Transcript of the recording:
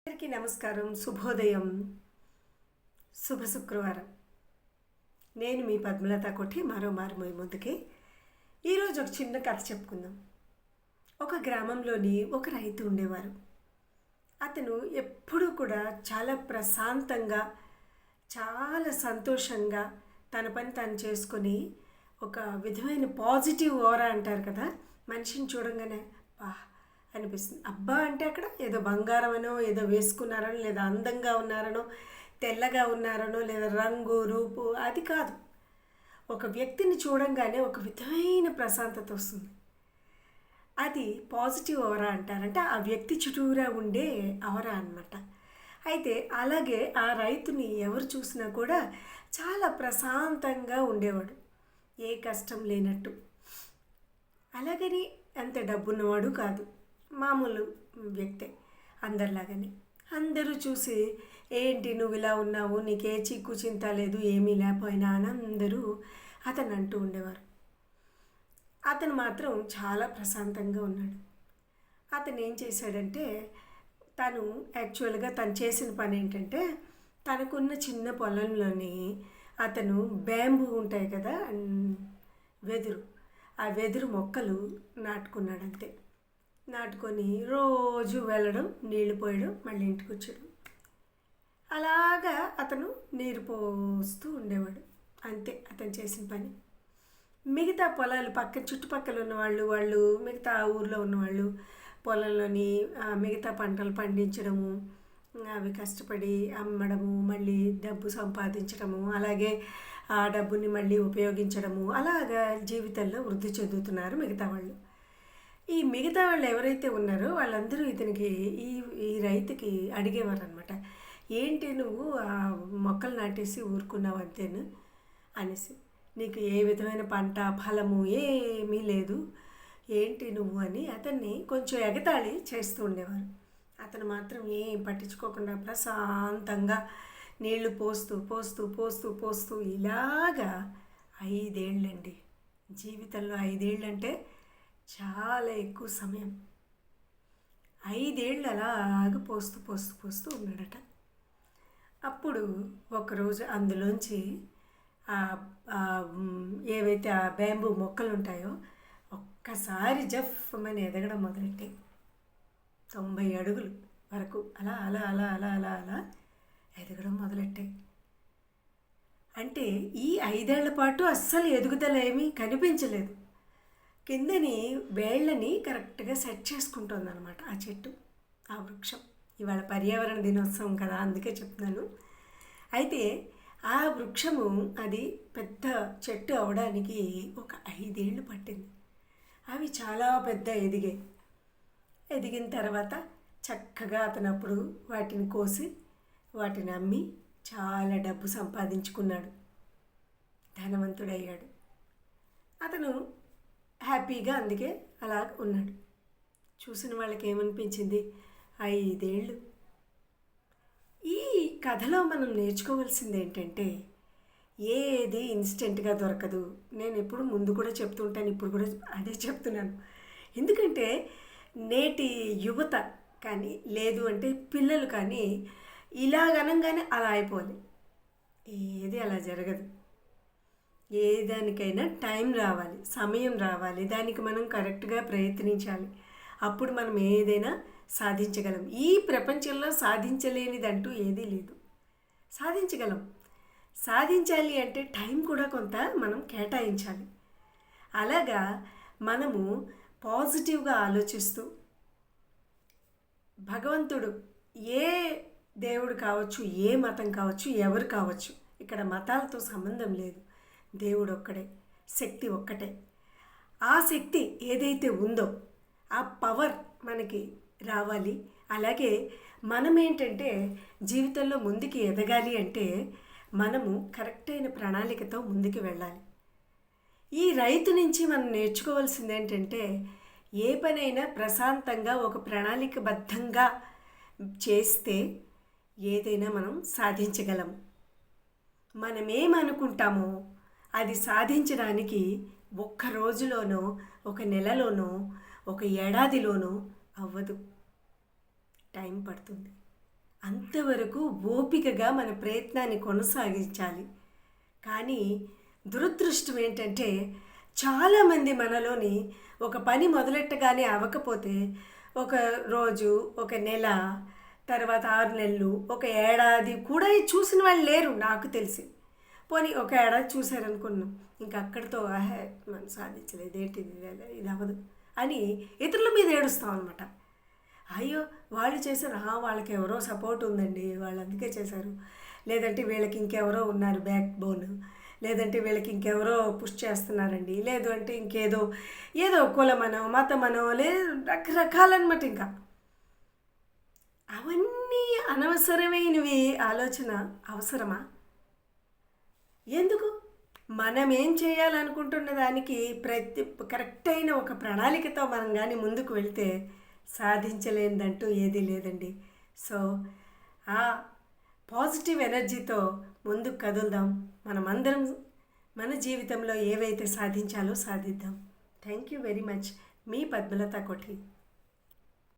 అందరికీ నమస్కారం, శుభోదయం, శుభ శుక్రవారం. నేను మీ పద్మలత కొట్టి మరోమారు మీ ముందుకి ఈరోజు ఒక చిన్న కథ చెప్పుకుందాం. ఒక గ్రామంలోని ఒక రైతు ఉండేవారు. అతను ఎప్పుడూ కూడా చాలా ప్రశాంతంగా, చాలా సంతోషంగా తన పని తాను చేసుకొని ఒక విధమైన పాజిటివ్ ఓరా అంటారు కదా, మనిషిని చూడంగానే అనిపిస్తుంది. అబ్బా అంటే అక్కడ ఏదో బంగారం అనో, ఏదో వేసుకున్నారనో, లేదా అందంగా ఉన్నారనో, తెల్లగా ఉన్నారనో, లేదా రంగు రూపు అది కాదు. ఒక వ్యక్తిని చూడంగానే ఒక విధమైన ప్రశాంతత వస్తుంది. అది పాజిటివ్ అవరా అంటారంటే ఆ వ్యక్తి చుట్టూరా ఉండే అవరా అన్నమాట. అయితే అలాగే ఆ రైతుని ఎవరు చూసినా కూడా చాలా ప్రశాంతంగా ఉండేవాడు, ఏ కష్టం లేనట్టు. అలాగని అంత డబ్బున్నవాడు కాదు, మామూలు వ్యక్తే, అందరిలాగానే. అందరూ చూసి ఏంటి నువ్వు ఇలా ఉన్నావు, నీకే చిక్కు చింత లేదు, ఏమీ లేకపోయినా అని అందరూ అతను అంటూ ఉండేవారు. అతను మాత్రం చాలా ప్రశాంతంగా ఉన్నాడు. అతను ఏం చేశాడంటే, తను యాక్చువల్గా తను చేసిన పని ఏంటంటే, తనకున్న చిన్న పొలంలోని అతను బ్యాంబూ ఉంటాయి కదా, వెదురు, ఆ వెదురు మొక్కలు నాటుకున్నాడు. అంతే, నాటుకొని రోజు వెళ్ళడం, నీళ్లు పోయడం, మళ్ళీ ఇంటికి వచ్చాడు. అలాగా అతను నీరు పోస్తూ ఉండేవాడు. అంతే అతను చేసిన పని. మిగతా పొలాలు పక్కన చుట్టుపక్కల ఉన్నవాళ్ళు మిగతా ఊర్లో ఉన్నవాళ్ళు పొలంలోని మిగతా పంటలు పండించడము, అవి కష్టపడి అమ్మడము, మళ్ళీ డబ్బు సంపాదించడము, అలాగే ఆ డబ్బుని మళ్ళీ ఉపయోగించడము, అలాగా జీవితంలో వృద్ధి చెందుతున్నారు మిగతా వాళ్ళు. ఈ మిగతా వాళ్ళు ఎవరైతే ఉన్నారో వాళ్ళందరూ ఇతనికి ఈ రైతుకి అడిగేవారు అనమాట, ఏంటి నువ్వు ఆ మొక్కలు నాటేసి ఊరుకున్నావు అంతేను అనేసి, నీకు ఏ విధమైన పంట ఫలము ఏమీ లేదు, ఏంటి నువ్వు అని అతన్ని కొంచెం ఎగతాళి చేస్తూ ఉండేవారు. అతను మాత్రం ఏం పట్టించుకోకుండా ప్రశాంతంగా నీళ్లు పోస్తూ పోస్తూ పోస్తూ పోస్తూ ఇలాగా 5 ఏళ్ళండి. జీవితంలో 5 ఏళ్ళు అంటే చాలా ఎక్కువ సమయం. 5 ఏళ్ళు అలాగ పోస్తూ పోస్తూ పోస్తూ ఉన్నాడట. అప్పుడు ఒకరోజు అందులోంచి ఏవైతే ఆ బ్యాంబూ మొక్కలు ఉంటాయో ఒక్కసారి జఫ్మని ఎదగడం మొదలెట్టాయి. 90 అడుగులు వరకు అలా అలా అలా అలా అలా అలా ఎదగడం మొదలెట్టాయి. అంటే ఈ 5 ఏళ్ల పాటు అస్సలు ఎదుగుదల ఏమీ కనిపించలేదు. కిందని వేళ్ళని కరెక్ట్గా సెట్ చేసుకుంటుంది అనమాట ఆ చెట్టు, ఆ వృక్షం. ఇవాళ పర్యావరణ దినోత్సవం కదా, అందుకే చెప్తున్నాను. అయితే ఆ వృక్షము అది పెద్ద చెట్టు అవడానికి ఒక 5 ఏళ్ళు పట్టింది. అవి చాలా పెద్ద ఎదిగిన తర్వాత చక్కగా అతను అప్పుడు వాటిని కోసి వాటిని అమ్మి చాలా డబ్బు సంపాదించుకున్నాడు, ధనవంతుడయ్యాడు. అతను హ్యాపీగా అందుకే అలా ఉన్నాడు. చూసిన వాళ్ళకి ఏమనిపించింది, 5 ఏళ్ళు. ఈ కథలో మనం నేర్చుకోవాల్సింది ఏంటంటే, ఏది ఇన్స్టెంట్గా దొరకదు. నేను ఎప్పుడు ముందు కూడా చెప్తుంటాను, ఇప్పుడు కూడా అదే చెప్తున్నాను. ఎందుకంటే నేటి యువత కానీ, లేదు అంటే పిల్లలు కానీ ఇలాగనంగానే అలా అయిపోవాలి. ఏది అలా జరగదు. ఏ దానికైనా టైం రావాలి, సమయం రావాలి, దానికి మనం కరెక్ట్గా ప్రయత్నించాలి. అప్పుడు మనం ఏదైనా సాధించగలం. ఈ ప్రపంచంలో సాధించలేనిదంటూ ఏదీ లేదు, సాధించగలం. సాధించాలి అంటే టైం కూడా కొంత మనం కేటాయించాలి. అలాగా మనము పాజిటివ్గా ఆలోచిస్తూ, భగవంతుడు ఏ దేవుడు కావచ్చు, ఏ మతం కావచ్చు, ఎవరు కావచ్చు, ఇక్కడ మతాలతో సంబంధం లేదు. దేవుడు ఒక్కడే, శక్తి ఒక్కటే. ఆ శక్తి ఏదైతే ఉందో ఆ పవర్ మనకి రావాలి. అలాగే మనం ఏంటంటే జీవితంలో ముందుకు ఎదగాలి అంటే మనము కరెక్ట్ అయిన ప్రణాళికతో ముందుకు వెళ్ళాలి. ఈ రైతు నుంచి మనం నేర్చుకోవాల్సింది ఏంటంటే, ఏ పనైనా ప్రశాంతంగా ఒక ప్రణాళికబద్ధంగా చేస్తే ఏదైనా మనం సాధించగలం. మనమేమనుకుంటామో అది సాధించడానికి ఒక్క రోజులోనో, ఒక నెలలోనో, ఒక ఏడాదిలోనో అవ్వదు. టైం పడుతుంది. అంతవరకు ఓపికగా మన ప్రయత్నాన్ని కొనసాగించాలి. కానీ దురదృష్టం ఏంటంటే చాలామంది మనలోని ఒక పని మొదలెట్టగానే అవ్వకపోతే ఒక రోజు, ఒక నెల, తర్వాత 6 నెలలు, ఒక ఏడాది కూడా చూసిన వాళ్ళు లేరు నాకు తెలిసి. పోనీ ఒక ఏడాది చూశారనుకున్నాం, ఇంకా అక్కడితో మనం సాధించలేదు, ఏంటి ఇది అవ్వదు అని ఇతరుల మీద ఏడుస్తాం అనమాట. అయ్యో వాళ్ళు చేశారు, వాళ్ళకి ఎవరో సపోర్ట్ ఉందండి, వాళ్ళు అందుకే చేశారు, లేదంటే వీళ్ళకి ఇంకెవరో ఉన్నారు బ్యాక్ బోన్, లేదంటే వీళ్ళకి ఇంకెవరో పుష్ చేస్తున్నారండి, లేదు అంటే ఏదో కులమనో మతమనో రకరకాలన్నమాట. ఇంకా అవన్నీ అనవసరమైనవి. ఆలోచన అవసరమా? ఎందుకు? మనం ఏం చేయాలనుకుంటున్న దానికి కరెక్ట్ అయిన ఒక ప్రణాళికతో మనం కానీ ముందుకు వెళ్తే సాధించలేనిదంటూ ఏదీ లేదండి. సో ఆ పాజిటివ్ ఎనర్జీతో ముందుకు కదులుదాం. మనమందరం మన జీవితంలో ఏవైతే సాధించాలో సాధిద్దాం. Thank you very much. మీ పద్మలత కోటి.